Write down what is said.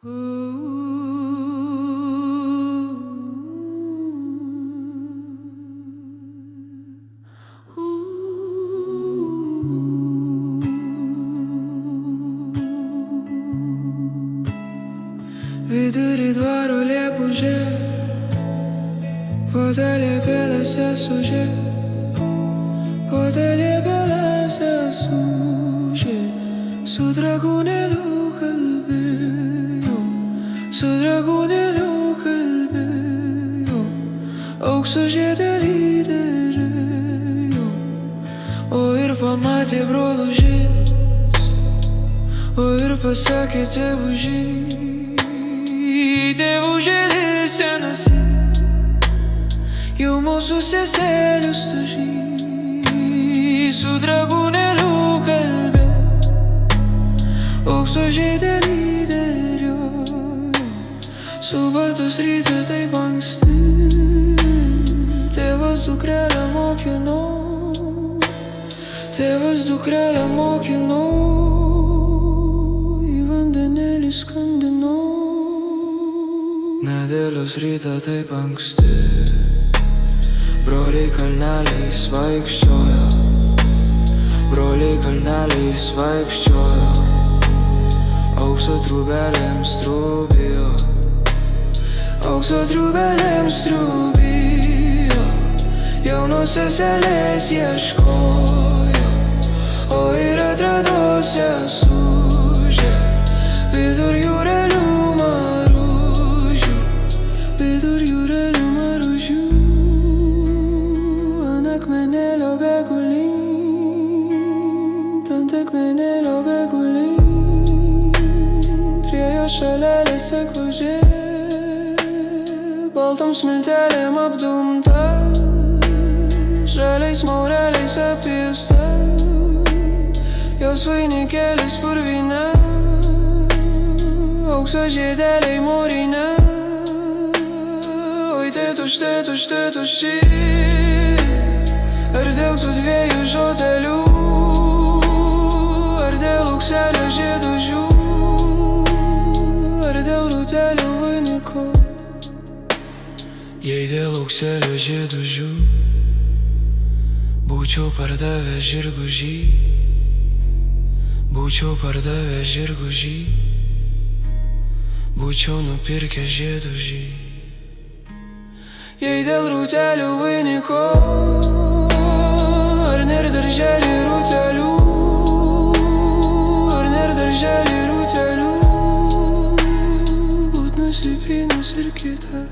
Vidury dvaro liepužė, fotelė pelėse sužė, fotelė pelėse sužė. Su dragūnėliu kalbėjau, su dragūnėliu kalbėjau, aukso žiedelį derėjau, o ir pamatė brolužės, o ir pasakė tėvužį. Tėvužėlis senasis, jau mūsų seselius tužį, su dragūnėliu kalbė, aukso žiedelį derėjo, subatus rytą taip anksti, tėvas dukrelę mokino, tėvas dukrelę mokino, į vandenėlį skandino. Nedėlios rytą taip anksti, broliai kalneliais vaikščiojo, broliai kalneliais vaikščiojo, aukso trūbelėms trūbijo, aukso trūbelėms trūbijo, jaunos seselės ieškojo, o ir atrado sesužę vidur jūrelių maružių, vidur jūrelių maružių. Ant akmenėlio begulint, ant akmenėlio begulint, prie jo šalelės eklužė, baltom smiltelėm apdumta, žaliais maureliais apjuosta, jos vainikėlis purvina, aukso žiedeliai mūrine. Oi tėtuš, tėtuš, tėtuši, ar dėl tų dviejų žodelių, ar dėl aukselio žiedužių, ar dėl rūtelio vainiko. Jei dėl aukselio žiedužių būčiau pardavęs žirgužį, būčiau pardavęs žirgužį, būčiau nupirkęs žiedužį. Jei dėl rūtelių vainiko, ar nėra darželį rūtelių, ar nėra darželį rūtelių, būt nusipynus ir kita.